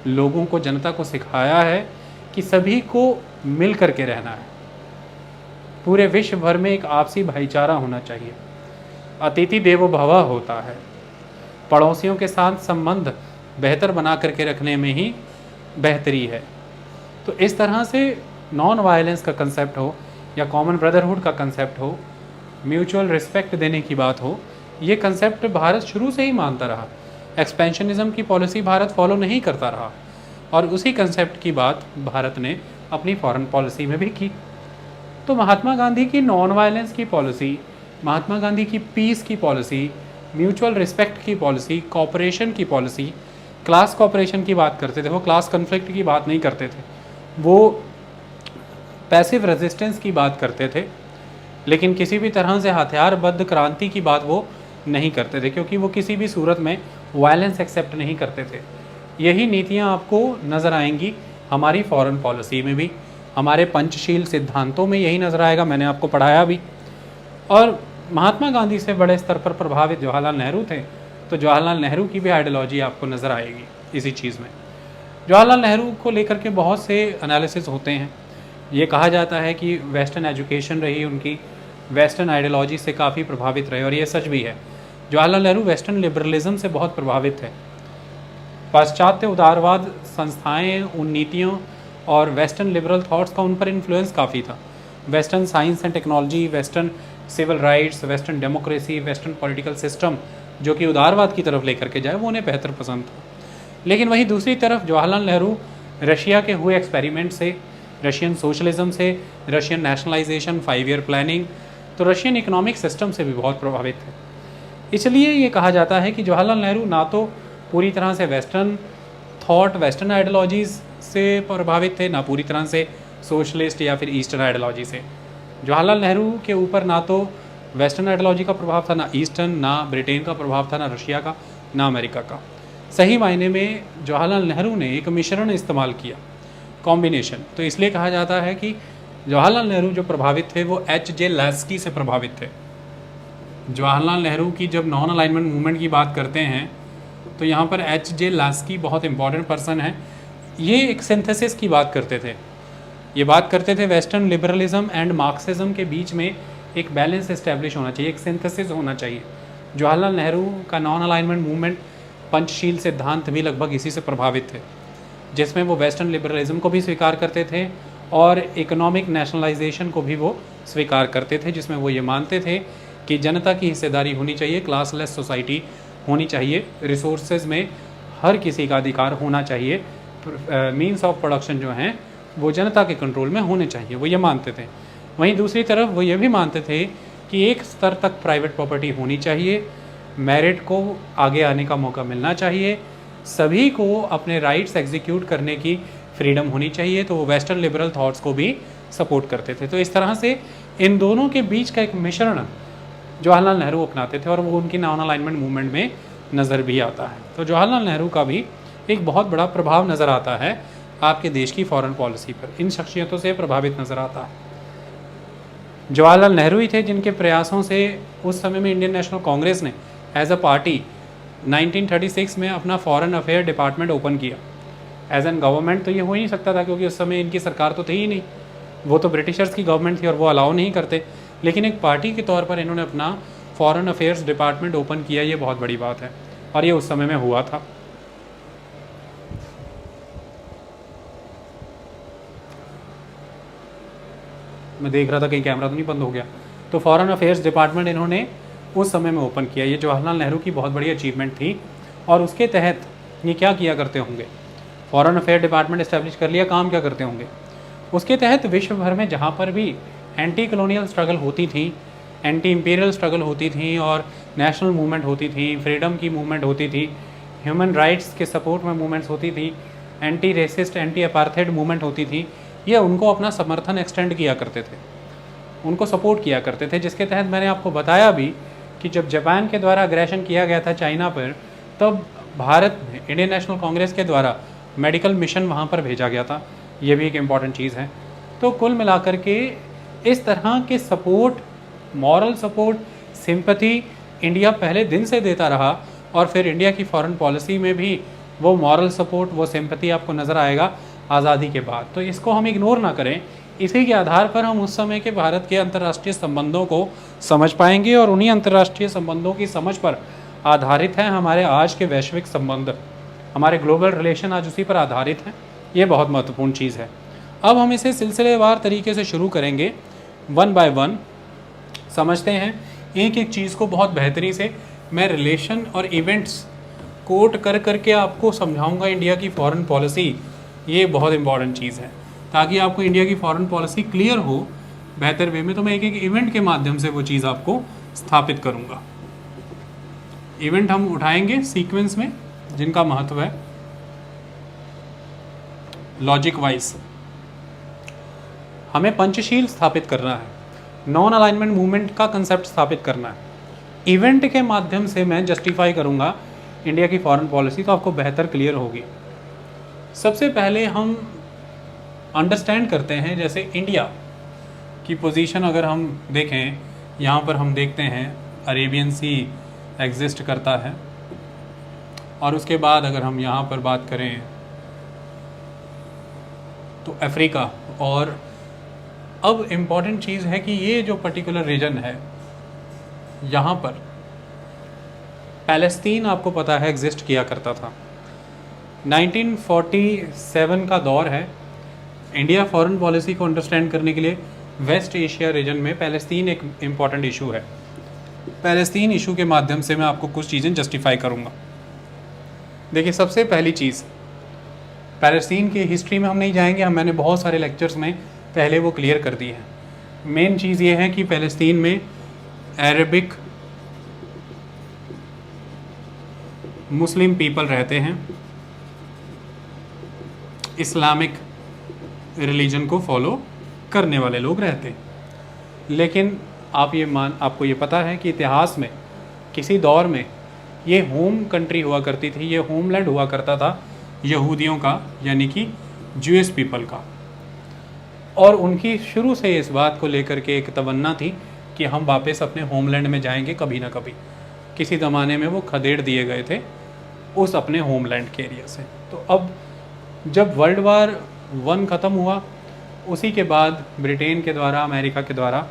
लोगों को, जनता को सिखाया है कि सभी को मिल करके रहना है, पूरे विश्व भर में एक आपसी भाईचारा होना चाहिए, अतिथि देवो भव होता है, पड़ोसियों के साथ संबंध बेहतर बना करके रखने में ही बेहतरी है। तो इस तरह से नॉन वायलेंस का कंसेप्ट हो या कॉमन ब्रदरहुड का कंसेप्ट हो, म्यूचुअल रिस्पेक्ट देने की बात हो, ये कंसेप्ट भारत शुरू से ही मानता रहा। एक्सपेंशनिज्म की पॉलिसी भारत फॉलो नहीं करता रहा और उसी कंसेप्ट की बात भारत ने अपनी फॉरेन पॉलिसी में भी की। तो महात्मा गांधी की नॉन वायलेंस की पॉलिसी, महात्मा गांधी की पीस की पॉलिसी, म्यूचुअल रिस्पेक्ट की पॉलिसी, कोऑपरेशन की पॉलिसी, क्लास कोऑपरेशन की बात करते थे, वो क्लास कन्फ्लिक्ट की बात नहीं करते थे, वो पैसिव रेजिस्टेंस की बात करते थे, लेकिन किसी भी तरह से हथियारबद्ध क्रांति की बात वो नहीं करते थे, क्योंकि वो किसी भी सूरत में वायलेंस एक्सेप्ट नहीं करते थे। यही नीतियाँ आपको नज़र आएंगी हमारी फॉरेन पॉलिसी में भी, हमारे पंचशील सिद्धांतों में यही नज़र आएगा, मैंने आपको पढ़ाया भी। और महात्मा गांधी से बड़े स्तर पर प्रभावित जवाहरलाल नेहरू थे, तो जवाहरलाल नेहरू की भी आइडियोलॉजी आपको नज़र आएगी इसी चीज़ में। जवाहरलाल नेहरू को लेकर के बहुत से एनालिसिस होते हैं। ये कहा जाता है कि वेस्टर्न एजुकेशन रही उनकी, वेस्टर्न आइडियोलॉजी से काफ़ी प्रभावित रहे, और ये सच भी है। जवाहरलाल नेहरू वेस्टर्न लिबरलिज्म से बहुत प्रभावित थे। पाश्चात्य उदारवाद संस्थाएं, उन नीतियों और वेस्टर्न लिबरल थॉट्स का उन पर इन्फ्लुएंस काफ़ी था। Western science and technology, western civil rights, western democracy, western political system जो कि उदारवाद की तरफ लेकर के जाए, वो उन्हें बेहतर पसंद था। लेकिन वहीं दूसरी तरफ जवाहरलाल नेहरू रशिया के हुए एक्सपेरिमेंट से, रशियन सोशलिज्म से, रशियन नेशनलाइजेशन, 5 ईयर प्लानिंग, तो रशियन इकोनॉमिक सिस्टम से भी बहुत प्रभावित थे। इसलिए ये कहा जाता है कि जवाहरलाल नेहरू ना तो पूरी तरह से वेस्टर्न थॉट, वेस्टर्न आइडियोलॉजीज़ से प्रभावित थे, ना पूरी तरह से सोशलिस्ट या फिर ईस्टर्न आइडियोलॉजी से। जवाहरलाल नेहरू के ऊपर ना तो वेस्टर्न आइडियोलॉजी का प्रभाव था, ना ईस्टर्न, ना ब्रिटेन का प्रभाव था, ना रशिया का, ना अमेरिका का। सही मायने में जवाहरलाल नेहरू ने एक मिश्रण इस्तेमाल किया, कॉम्बिनेशन। तो इसलिए कहा जाता है कि जवाहरलाल नेहरू जो प्रभावित थे वो H.J. लास्की से प्रभावित थे। जवाहरलाल नेहरू की जब नॉन अलाइनमेंट मूवमेंट की बात करते हैं तो यहाँ पर H.J. लास्की बहुत इंपॉर्टेंट पर्सन है। ये एक सिंथेसिस की बात करते थे, ये बात करते थे वेस्टर्न लिबरलिज्म एंड मार्क्सिज्म के बीच में एक बैलेंस इस्टेब्लिश होना चाहिए, एक सिंथेसिस होना चाहिए। जवाहरलाल नेहरू का नॉन अलाइनमेंट मूवमेंट, पंचशील सिद्धांत भी लगभग इसी से प्रभावित थे, जिसमें वो वेस्टर्न लिबरलिज्म को भी स्वीकार करते थे और इकोनॉमिक नेशनलाइजेशन को भी वो स्वीकार करते थे, जिसमें वो ये मानते थे कि जनता की हिस्सेदारी होनी चाहिए, क्लासलेस सोसाइटी होनी चाहिए, रिसोर्सेज में हर किसी का अधिकार होना चाहिए, मीन्स ऑफ प्रोडक्शन जो हैं वो जनता के कंट्रोल में होने चाहिए, वो ये मानते थे। वहीं दूसरी तरफ वो ये भी मानते थे कि एक स्तर तक प्राइवेट प्रॉपर्टी होनी चाहिए, मेरिट को आगे आने का मौका मिलना चाहिए, सभी को अपने राइट्स एग्जीक्यूट करने की फ्रीडम होनी चाहिए। तो वो वेस्टर्न लिबरल थॉट्स को भी सपोर्ट करते थे। तो इस तरह से इन दोनों के बीच का एक मिश्रण जवाहरलाल नेहरू अपनाते थे और वो उनकी नॉन अलाइनमेंट मूवमेंट में नज़र भी आता है। तो जवाहरलाल नेहरू का भी एक बहुत बड़ा प्रभाव नज़र आता है आपके देश की फॉरेन पॉलिसी पर, इन शख्सियतों से प्रभावित नज़र आता है। जवाहरलाल नेहरू ही थे जिनके प्रयासों से उस समय में इंडियन नेशनल कांग्रेस ने एज अ पार्टी 1936 में अपना फॉरेन अफेयर डिपार्टमेंट ओपन किया। एज एन गवर्नमेंट तो ये हो ही नहीं सकता था, क्योंकि उस समय इनकी सरकार तो थी ही नहीं, वो तो ब्रिटिशर्स की गवर्नमेंट थी और वो अलाउ नहीं करते। लेकिन एक पार्टी के तौर पर इन्होंने अपना फॉरेन अफेयर्स डिपार्टमेंट ओपन किया, ये बहुत बड़ी बात है और ये उस समय में हुआ था। मैं देख रहा था कहीं कैमरा तो नहीं बंद हो गया। तो फॉरेन अफेयर्स डिपार्टमेंट इन्होंने उस समय में ओपन किया, ये जवाहरलाल नेहरू की बहुत बड़ी अचीवमेंट थी। और उसके तहत ये क्या किया करते होंगे, फॉरेन अफेयर डिपार्टमेंट इस्टेब्लिश कर लिया, काम क्या करते होंगे, उसके तहत विश्व भर में जहाँ पर भी एंटी कॉलोनियल स्ट्रगल होती थी, एंटी इंपीरियल स्ट्रगल होती थी और नेशनल मूवमेंट होती थी, फ्रीडम की मूवमेंट होती थी, ह्यूमन राइट्स के सपोर्ट में मूवमेंट्स होती थी, anti racist, anti apartheid movement होती थी, ये उनको अपना समर्थन एक्सटेंड किया करते थे, उनको सपोर्ट किया करते थे। जिसके तहत मैंने आपको बताया भी कि जब जापान के द्वारा अग्रेशन किया गया था चाइना पर, तब भारत में इंडियन नेशनल कांग्रेस के द्वारा मेडिकल मिशन वहाँ पर भेजा गया था, ये भी एक इम्पॉर्टेंट चीज़ है। तो कुल मिलाकर के इस तरह के support, moral support, sympathy India पहले दिन से देता रहा और फिर इंडिया की फॉरेन पॉलिसी में भी वो मॉरल सपोर्ट, वो सिंपैथी आपको नज़र आएगा आज़ादी के बाद। तो इसको हम इग्नोर ना करें, इसी के आधार पर हम उस समय के भारत के अंतर्राष्ट्रीय संबंधों को समझ पाएंगे और उन्हीं अंतर्राष्ट्रीय संबंधों की समझ पर आधारित है हमारे आज के वैश्विक संबंध, हमारे ग्लोबल रिलेशन आज उसी पर आधारित हैं। ये बहुत महत्वपूर्ण चीज़ है। अब हम इसे सिलसिलेवार तरीके से शुरू करेंगे, वन बाय वन समझते हैं एक एक चीज़ को बहुत बेहतरी से। मैं रिलेशन और इवेंट्स कोट कर करके आपको समझाऊंगा इंडिया की फॉरेन पॉलिसी, ये बहुत इंपॉर्टेंट चीज़ है ताकि आपको इंडिया की फॉरेन पॉलिसी क्लियर हो बेहतर वे में। तो मैं एक एक इवेंट के माध्यम से वो चीज़ आपको स्थापित करूंगा। इवेंट हम उठाएंगे सीक्वेंस में जिनका महत्व है लॉजिक वाइज। हमें पंचशील स्थापित करना है, नॉन अलाइनमेंट मूवमेंट का कंसेप्ट स्थापित करना है। इवेंट के माध्यम से मैं जस्टिफाई करूंगा इंडिया की फॉरेन पॉलिसी, तो आपको बेहतर क्लियर होगी। सबसे पहले हम अंडरस्टैंड करते हैं। जैसे इंडिया की पोजीशन अगर हम देखें, यहाँ पर हम देखते हैं अरेबियन सी एग्जिस्ट करता है, और उसके बाद अगर हम यहाँ पर बात करें तो अफ्रीका। और अब इम्पॉर्टेंट चीज़ है कि ये जो पर्टिकुलर रीजन है, यहाँ पर पैलेस्तीन आपको पता है एग्जिस्ट किया करता था। 1947 का दौर है। इंडिया फॉरेन पॉलिसी को अंडरस्टैंड करने के लिए वेस्ट एशिया रीजन में पैलेस्तीन एक इम्पॉर्टेंट इशू है। पैलेस्तीन इशू के माध्यम से मैं आपको कुछ चीज़ें जस्टिफाई करूँगा। देखिए, सबसे पहली चीज़, पैलेस्तीन की हिस्ट्री में हम नहीं जाएंगे, मैंने बहुत सारे लेक्चर्स में पहले वो क्लियर कर दी है। मेन चीज़ ये है कि पैलेस्तीन में अरबिक मुस्लिम पीपल रहते हैं, इस्लामिक रिलीजन को फॉलो करने वाले लोग रहते हैं। लेकिन आपको ये पता है कि इतिहास में किसी दौर में ये होम कंट्री हुआ करती थी, ये होमलैंड हुआ करता था यहूदियों का, यानी कि ज्यूइश पीपल का। और उनकी शुरू से इस बात को लेकर के एक तमन्ना थी कि हम वापस अपने होमलैंड में जाएंगे कभी ना कभी। किसी ज़माने में वो खदेड़ दिए गए थे उस अपने होमलैंड के एरिया से। तो अब जब वर्ल्ड वार 1 ख़त्म हुआ, उसी के बाद ब्रिटेन के द्वारा, अमेरिका के द्वारा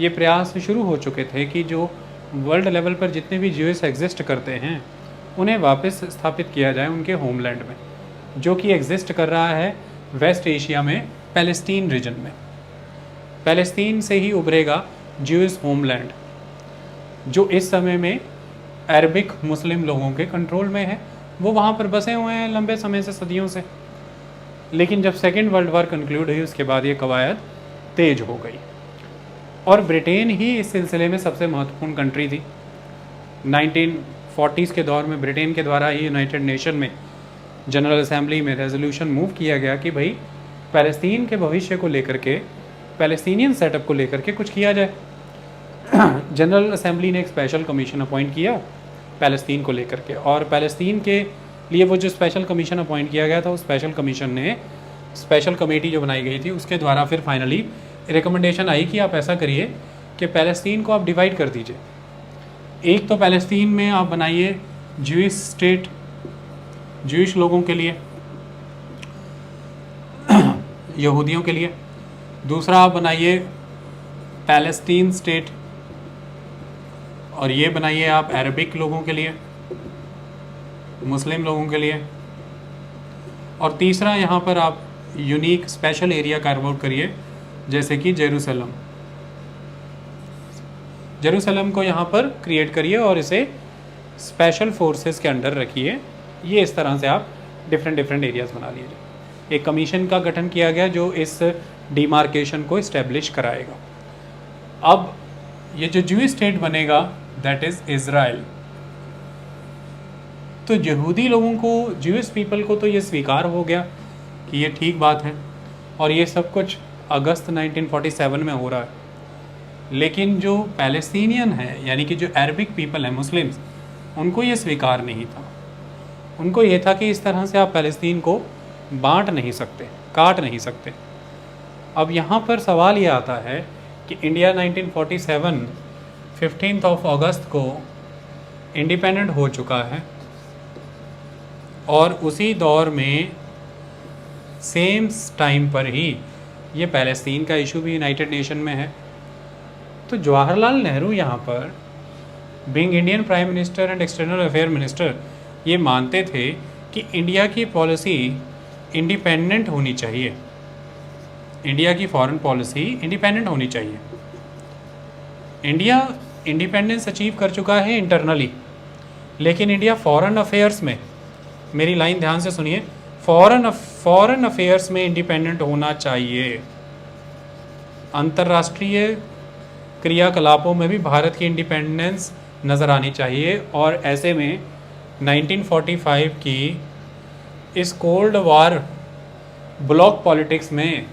ये प्रयास शुरू हो चुके थे कि जो वर्ल्ड लेवल पर जितने भी ज्यूइश एग्जिस्ट करते हैं उन्हें वापस स्थापित किया जाए उनके होमलैंड में, जो कि एग्जिस्ट कर रहा है वेस्ट एशिया में पैलेस्टीन रीजन में। पैलेस्तीन से ही उभरेगा ज्यूइश होमलैंड, जो इस समय में अरबिक मुस्लिम लोगों के कंट्रोल में है। वो वहाँ पर बसे हुए हैं लंबे समय से, सदियों से। लेकिन जब सेकेंड वर्ल्ड वार कंक्लूड हुई, उसके बाद ये कवायद तेज हो गई, और ब्रिटेन ही इस सिलसिले में सबसे महत्वपूर्ण कंट्री थी। 1940s के दौर में ब्रिटेन के द्वारा ही यूनाइटेड नेशन में जनरल असेंबली में रेजोल्यूशन मूव किया गया कि भाई पैलेस्तीन के भविष्य को लेकर के, पैलेस्तीनियन सेटअप को लेकर के कुछ किया जाए। जनरल असेंबली ने एक स्पेशल कमीशन अपॉइंट किया पैलेस्तीन को लेकर के, और पैलेस्तीन के लिए वो जो स्पेशल कमीशन अपॉइंट किया गया था, उस स्पेशल कमीशन ने, स्पेशल कमेटी जो बनाई गई थी, उसके द्वारा फिर फाइनली रिकमेंडेशन आई कि आप ऐसा करिए कि पैलेस्तीन को आप डिवाइड कर दीजिए। एक तो पैलेस्तीन में आप बनाइए ज्यूइश स्टेट, ज्यूइश लोगों के लिए, यहूदियों के लिए। दूसरा आप बनाइए पैलेस्तीन स्टेट, और ये बनाइए आप अरबिक लोगों के लिए, मुस्लिम लोगों के लिए। और तीसरा यहाँ पर आप unique special area carve out करिए, जैसे कि जेरूसलम। जेरूसलम को यहाँ पर क्रिएट करिए और इसे स्पेशल फोर्सेस के अंडर रखिए। ये इस तरह से आप डिफरेंट एरियाज़ बना लीजिए। एक कमीशन का गठन किया गया जो इस डिमार्केशन को इस्टेब्लिश कराएगा। अब ये जो ज्यूइश स्टेट बनेगा, दैट इज़ इज़राइल। तो यहूदी लोगों को, ज्यूइश पीपल को तो ये स्वीकार हो गया कि ये ठीक बात है, और ये सब कुछ अगस्त 1947 में हो रहा है। लेकिन जो पैलेस्टीनियन है, यानी कि जो अरबिक पीपल है, मुस्लिम्स, उनको ये स्वीकार नहीं था। उनको ये था कि इस तरह से आप पैलेस्तीन को बांट नहीं सकते, काट नहीं सकते। अब यहाँ पर सवाल ये आता है कि इंडिया 1947 15 अगस्त को इंडिपेंडेंट हो चुका है, और उसी दौर में सेम टाइम पर ही ये पैलेस्तीन का इशू भी यूनाइटेड नेशन में है। तो जवाहरलाल नेहरू यहाँ पर being Indian prime minister and external affair minister ये मानते थे कि इंडिया की पॉलिसी इंडिपेंडेंट होनी चाहिए, इंडिया की फॉरेन पॉलिसी इंडिपेंडेंट होनी चाहिए। इंडिया इंडिपेंडेंस अचीव कर चुका है इंटरनली, लेकिन इंडिया फॉरेन अफेयर्स में, मेरी लाइन ध्यान से सुनिए, फॉरेन अफेयर्स में इंडिपेंडेंट होना चाहिए। अंतर्राष्ट्रीय क्रियाकलापों में भी भारत की इंडिपेंडेंस नज़र आनी चाहिए। और ऐसे में 1945 की इस कोल्ड वार ब्लॉक पॉलिटिक्स में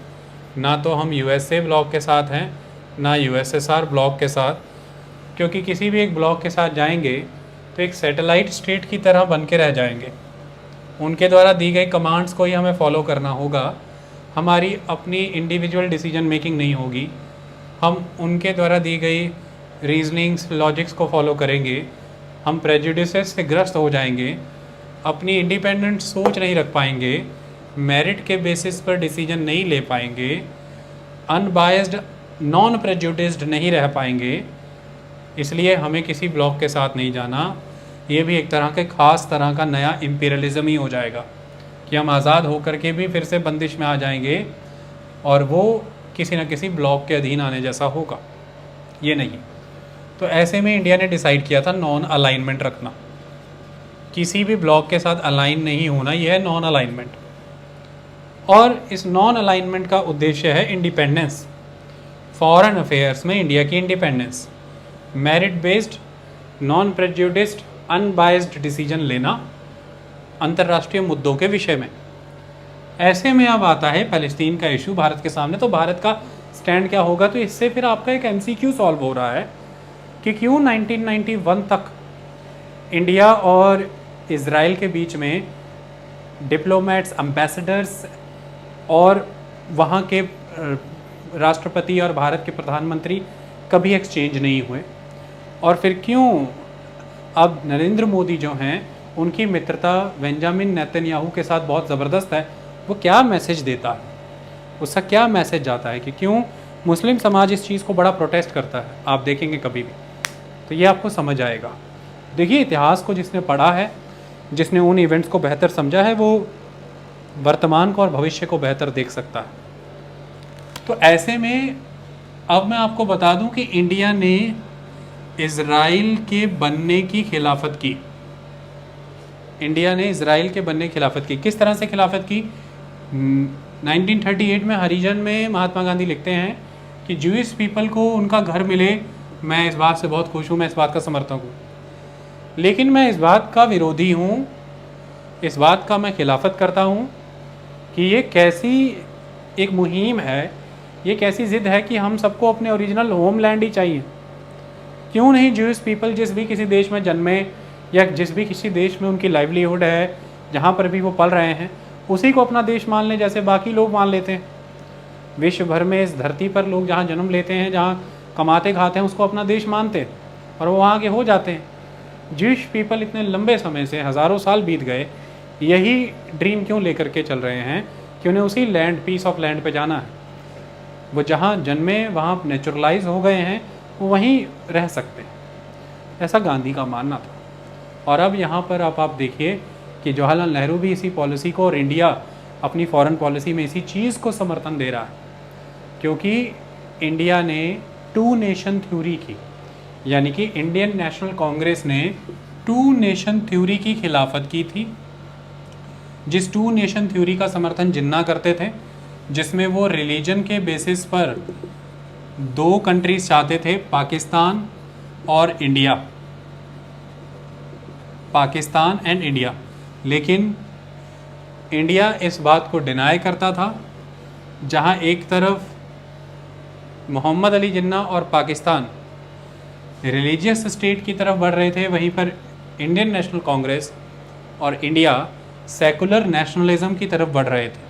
ना तो हम यूएसए ब्लॉक के साथ हैं, ना यूएसएसआर ब्लॉक के साथ, क्योंकि किसी भी एक ब्लॉक के साथ जाएंगे तो एक सैटेलाइट स्टेट की तरह बन के रह जाएंगे। उनके द्वारा दी गई कमांड्स को ही हमें फॉलो करना होगा। हमारी अपनी इंडिविजुअल डिसीजन मेकिंग नहीं होगी, हम उनके द्वारा दी गई रीजनिंग्स लॉजिक्स को फॉलो करेंगे, हम प्रेजुडिसेस से ग्रस्त हो जाएंगे, अपनी इंडिपेंडेंट सोच नहीं रख पाएंगे, मेरिट के बेसिस पर डिसीजन नहीं ले पाएंगे, अनबायस्ड नॉन प्रेजुडिस्ड नहीं रह पाएंगे। इसलिए हमें किसी ब्लॉक के साथ नहीं जाना। ये भी एक तरह के ख़ास तरह का नया इम्पीरियलिज्म ही हो जाएगा कि हम आज़ाद होकर के भी फिर से बंदिश में आ जाएंगे और वो किसी न किसी ब्लॉक के अधीन आने जैसा होगा, ये नहीं। तो ऐसे में इंडिया ने डिसाइड किया था नॉन अलाइनमेंट रखना, किसी भी ब्लॉक के साथ अलाइन नहीं होना, यह है नॉन अलाइनमेंट। और इस नॉन अलाइनमेंट का उद्देश्य है इंडिपेंडेंस, फॉरेन अफेयर्स में इंडिया की independence, merit based non prejudiced unbiased decision लेना अंतर्राष्ट्रीय मुद्दों के विषय में। ऐसे में अब आता है फ़लस्तीन का इशू भारत के सामने, तो भारत का स्टैंड क्या होगा। तो इससे फिर आपका एक MCQ सॉल्व हो रहा है कि क्यों 1991 तक इंडिया और इज़राइल के बीच में डिप्लोमेट्स, एम्बेसडर्स और वहाँ के राष्ट्रपति और भारत के प्रधानमंत्री कभी एक्सचेंज नहीं हुए, और फिर क्यों अब नरेंद्र मोदी जो हैं उनकी मित्रता बेंजामिन नेतन्याहू के साथ बहुत ज़बरदस्त है। वो क्या मैसेज देता है, उसका क्या मैसेज जाता है कि क्यों मुस्लिम समाज इस चीज़ को बड़ा प्रोटेस्ट करता है, आप देखेंगे कभी भी तो ये आपको समझ आएगा। देखिए, इतिहास को जिसने पढ़ा है, जिसने उन इवेंट्स को बेहतर समझा है, वो वर्तमान को और भविष्य को बेहतर देख सकता है। तो ऐसे में अब मैं आपको बता दूं कि इंडिया ने इज़राइल के बनने की खिलाफत की। इंडिया ने इज़राइल के बनने की खिलाफत की। किस तरह से खिलाफत की? 1938 में हरिजन में महात्मा गांधी लिखते हैं कि ज्यूइश पीपल को उनका घर मिले, मैं इस बात से बहुत खुश हूँ, मैं इस बात का समर्थक हूँ, लेकिन मैं इस बात का विरोधी हूँ, इस बात का मैं खिलाफत करता हूँ कि ये कैसी एक मुहिम है, ये कैसी ज़िद है कि हम सबको अपने ओरिजिनल होमलैंड ही चाहिए। क्यों नहीं ज्यूइश पीपल जिस भी किसी देश में जन्मे या जिस भी किसी देश में उनकी लाइवलीहुड है, जहाँ पर भी वो पल रहे हैं, उसी को अपना देश मान लें जैसे बाकी लोग मान लेते हैं। विश्व भर में इस धरती पर लोग जहाँ जन्म लेते हैं, जहाँ कमाते खाते हैं, उसको अपना देश मानते हैं और वो वहाँ के हो जाते हैं। ज्यूइश पीपल इतने लंबे समय से, हज़ारों साल बीत गए, यही ड्रीम क्यों लेकर के चल रहे हैं कि उन्हें उसी लैंड, पीस ऑफ लैंड पे जाना है। वो जहाँ जन्मे, वहाँ नेचुरलाइज हो गए हैं, वो वहीं रह सकते हैं, ऐसा गांधी का मानना था। और अब यहाँ पर आप देखिए कि जवाहरलाल नेहरू भी इसी पॉलिसी को, और इंडिया अपनी फॉरेन पॉलिसी में इसी चीज़ को समर्थन दे रहा है, क्योंकि इंडिया ने टू नेशन थ्योरी की, यानी कि इंडियन नेशनल कांग्रेस ने टू नेशन थ्योरी की खिलाफत की थी, जिस टू नेशन थ्योरी का समर्थन जिन्ना करते थे, जिसमें वो रिलीजन के बेसिस पर दो कंट्रीज चाहते थे, पाकिस्तान और इंडिया, पाकिस्तान एंड इंडिया। लेकिन इंडिया इस बात को डिनाई करता था। जहां एक तरफ मोहम्मद अली जिन्ना और पाकिस्तान रिलीजियस स्टेट की तरफ बढ़ रहे थे, वहीं पर इंडियन नेशनल कांग्रेस और इंडिया सेकुलर नेशनलिज्म की तरफ बढ़ रहे थे।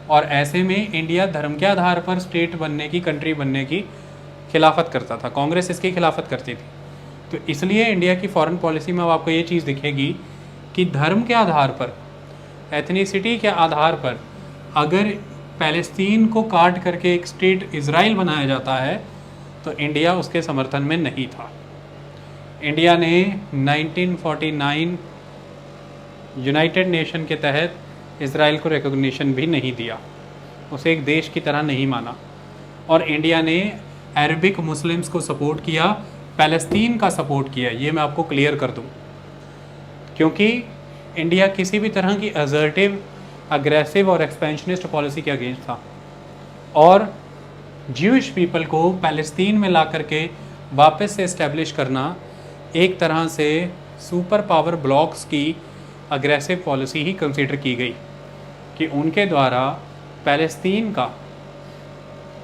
और ऐसे में इंडिया धर्म के आधार पर स्टेट बनने की, कंट्री बनने की खिलाफत करता था, कांग्रेस इसकी खिलाफत करती थी। तो इसलिए इंडिया की फॉरेन पॉलिसी में अब आपको ये चीज़ दिखेगी कि धर्म के आधार पर, एथनिसिटी के आधार पर अगर फ़लस्तीन को काट करके एक स्टेट इज़राइल बनाया जाता है तो इंडिया उसके समर्थन में नहीं था। इंडिया ने 1949 यूनाइटेड नेशन के तहत इज़राइल को रिकॉग्निशन भी नहीं दिया, उसे एक देश की तरह नहीं माना। और इंडिया ने अरबिक मुस्लिम्स को सपोर्ट किया, फ़लस्तीन का सपोर्ट किया। ये मैं आपको क्लियर कर दूं, क्योंकि इंडिया किसी भी तरह की असर्टिव, अग्रेसिव और एक्सपेंशनिस्ट पॉलिसी के अगेंस्ट था, और ज्यूइश पीपल को फ़लस्तीन में ला करके वापस से इस्टेब्लिश करना एक तरह से सुपर पावर ब्लॉक्स की अग्रेसिव पॉलिसी ही कंसीडर की गई कि उनके द्वारा फ़लस्तीन का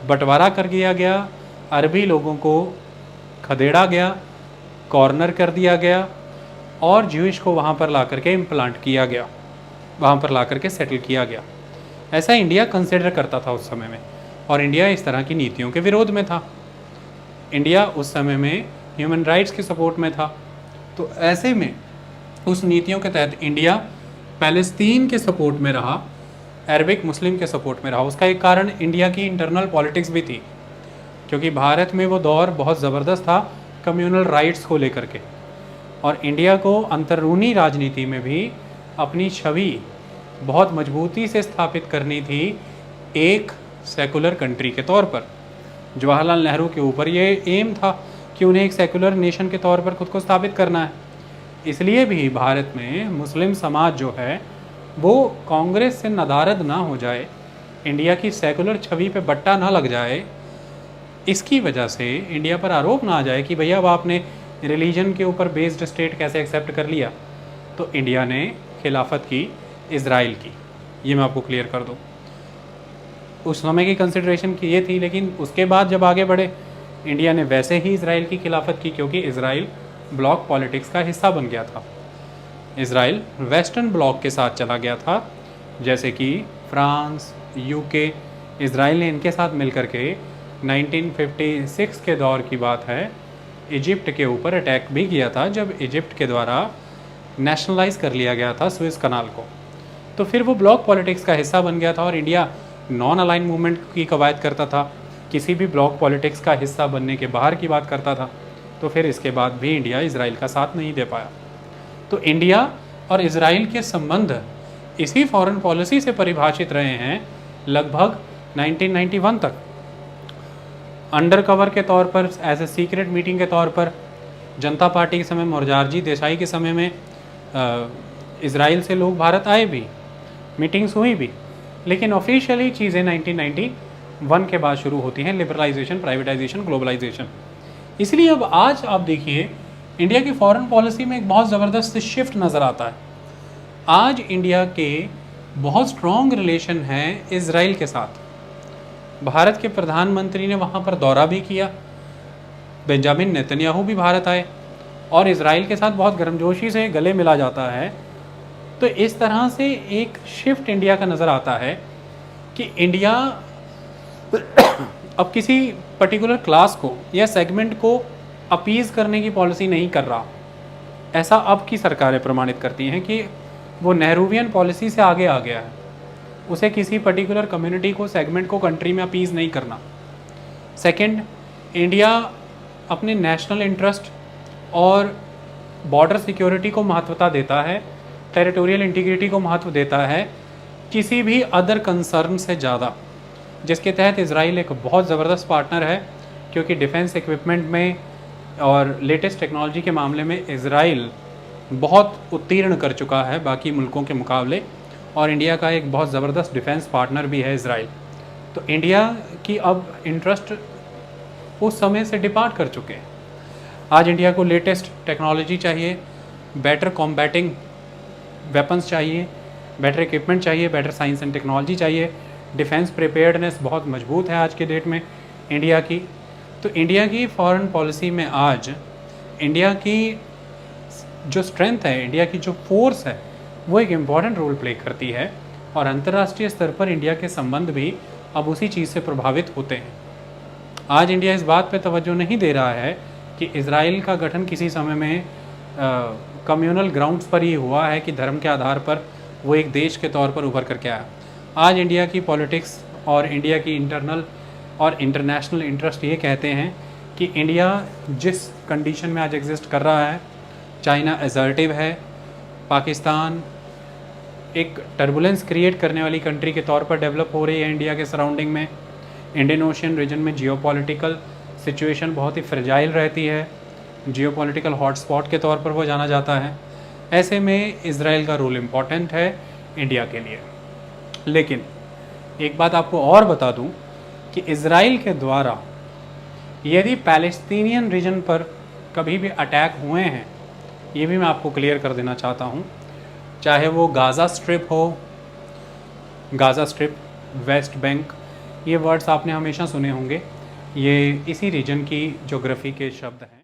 बंटवारा कर दिया गया, अरबी लोगों को खदेड़ा गया, कॉर्नर कर दिया गया, और ज्यूइश को वहाँ पर ला करके इम्प्लांट किया गया, वहाँ पर ला करके सेटल किया गया। ऐसा इंडिया कंसिडर करता था उस समय में, और इंडिया इस तरह की नीतियों के विरोध में था। इंडिया उस समय में ह्यूमन राइट्स के सपोर्ट में था। तो ऐसे में उस नीतियों के तहत इंडिया पैलेस्तीन के सपोर्ट में रहा, अरबिक मुस्लिम के सपोर्ट में रहा। उसका एक कारण इंडिया की इंटरनल पॉलिटिक्स भी थी, क्योंकि भारत में वो दौर बहुत ज़बरदस्त था कम्युनल राइट्स को लेकर के, और इंडिया को अंदरूनी राजनीति में भी अपनी छवि बहुत मजबूती से स्थापित करनी थी एक सेकुलर कंट्री के तौर पर। जवाहरलाल नेहरू के ऊपर ये एम था कि उन्हें एक सेकुलर नेशन के तौर पर खुद को स्थापित करना है। इसलिए भी भारत में मुस्लिम समाज जो है वो कांग्रेस से नदारद ना हो जाए, इंडिया की सेकुलर छवि पे बट्टा ना लग जाए, इसकी वजह से इंडिया पर आरोप ना आ जाए कि भैया अब आपने रिलीजन के ऊपर बेस्ड स्टेट कैसे एक्सेप्ट कर लिया। तो इंडिया ने खिलाफत की इज़राइल की, ये मैं आपको क्लियर कर दूँ। उस समय की कंसिडरेशन की ये थी, लेकिन उसके बाद जब आगे बढ़े इंडिया ने वैसे ही इज़राइल की खिलाफत की, क्योंकि इज़राइल ब्लॉक पॉलिटिक्स का हिस्सा बन गया था। इज़राइल वेस्टर्न ब्लॉक के साथ चला गया था, जैसे कि फ्रांस, यूके। इज़राइल ने इनके साथ मिलकर के 1956 के दौर की बात है, इजिप्ट के ऊपर अटैक भी किया था, जब इजिप्ट के द्वारा नेशनलाइज कर लिया गया था स्विस कनाल को। तो फिर वो ब्लॉक पॉलिटिक्स का हिस्सा बन गया था, और इंडिया नॉन अलाइन मूवमेंट की कवायद करता था, किसी भी ब्लॉक पॉलिटिक्स का हिस्सा बनने के बाहर की बात करता था। तो फिर इसके बाद भी इंडिया इज़राइल का साथ नहीं दे पाया। तो इंडिया और इज़राइल के संबंध इसी फॉरेन पॉलिसी से परिभाषित रहे हैं लगभग 1991 तक। अंडर कवर के तौर पर, एज ए सीक्रेट मीटिंग के तौर पर, जनता पार्टी के समय मोरारजी देसाई के समय में इज़राइल से लोग भारत आए भी, मीटिंग्स हुई भी, लेकिन ऑफिशियली चीज़ें 1991 के बाद शुरू होती हैं, लिबरलाइजेशन, प्राइवेटाइजेशन, ग्लोबलाइजेशन। इसलिए अब आज आप देखिए इंडिया की फॉरेन पॉलिसी में एक बहुत ज़बरदस्त शिफ्ट नज़र आता है। आज इंडिया के बहुत स्ट्रॉन्ग रिलेशन हैं इज़राइल के साथ। भारत के प्रधानमंत्री ने वहाँ पर दौरा भी किया, बेंजामिन नेतन्याहू भी भारत आए, और इज़राइल के साथ बहुत गर्मजोशी से गले मिला जाता है। तो इस तरह से एक शिफ्ट इंडिया का नज़र आता है कि इंडिया अब किसी पर्टिकुलर क्लास को या सेगमेंट को अपीज़ करने की पॉलिसी नहीं कर रहा। ऐसा अब की सरकारें प्रमाणित करती हैं कि वो नेहरूवियन पॉलिसी से आगे आ गया है। उसे किसी पर्टिकुलर कम्युनिटी को, सेगमेंट को कंट्री में अपीज़ नहीं करना। सेकंड, इंडिया अपने नेशनल इंटरेस्ट और बॉर्डर सिक्योरिटी को महत्वता देता है, टेरिटोरियल इंटीग्रिटी को महत्व देता है किसी भी अदर कंसर्न से ज़्यादा, जिसके तहत इज़राइल एक बहुत ज़बरदस्त पार्टनर है, क्योंकि डिफेंस इक्विपमेंट में और लेटेस्ट टेक्नोलॉजी के मामले में इज़राइल बहुत उत्तीर्ण कर चुका है बाकी मुल्कों के मुकाबले, और इंडिया का एक बहुत ज़बरदस्त डिफेंस पार्टनर भी है इज़राइल। तो इंडिया की अब इंटरेस्ट उस समय से डिपार्ट कर चुके हैं। आज इंडिया को लेटेस्ट टेक्नोलॉजी चाहिए, बेटर कॉम्बैटिंग वेपन्स चाहिए, बेटर इक्विपमेंट चाहिए, बेटर साइंस एंड टेक्नोलॉजी चाहिए। डिफेंस प्रिपेयर्डनेस बहुत मजबूत है आज के डेट में इंडिया की। तो इंडिया की फॉरेन पॉलिसी में आज इंडिया की जो स्ट्रेंथ है, इंडिया की जो फोर्स है, वो एक इम्पॉर्टेंट रोल प्ले करती है, और अंतर्राष्ट्रीय स्तर पर इंडिया के संबंध भी अब उसी चीज़ से प्रभावित होते हैं। आज इंडिया इस बात पे तवज्जो नहीं दे रहा है कि इज़राइल का गठन किसी समय में कम्युनल ग्राउंड्स पर ही हुआ है कि धर्म के आधार पर वो एक देश के तौर पर उभर करके आया। आज इंडिया की पॉलिटिक्स और इंडिया की इंटरनल और इंटरनेशनल इंटरेस्ट ये कहते हैं कि इंडिया जिस कंडीशन में आज एग्जिस्ट कर रहा है, चाइना असर्टिव है, पाकिस्तान एक टर्बुलेंस क्रिएट करने वाली कंट्री के तौर पर डेवलप हो रही है इंडिया के सराउंडिंग में, इंडियन ओशियन रीजन में जियोपॉलिटिकल सिचुएशन बहुत ही फ्रेजाइल रहती है, जियोपॉलिटिकल हॉटस्पॉट के तौर पर वो जाना जाता है। ऐसे में इज़राइल का रोल इम्पॉर्टेंट है इंडिया के लिए। लेकिन एक बात आपको और बता दूं कि इज़राइल के द्वारा यदि पैलेस्टीनियन रीजन पर कभी भी अटैक हुए हैं, ये भी मैं आपको क्लियर कर देना चाहता हूं, चाहे वो गाज़ा स्ट्रिप हो, गाज़ा स्ट्रिप, वेस्ट बैंक, ये वर्ड्स आपने हमेशा सुने होंगे, ये इसी रीजन की ज्योग्राफी के शब्द हैं।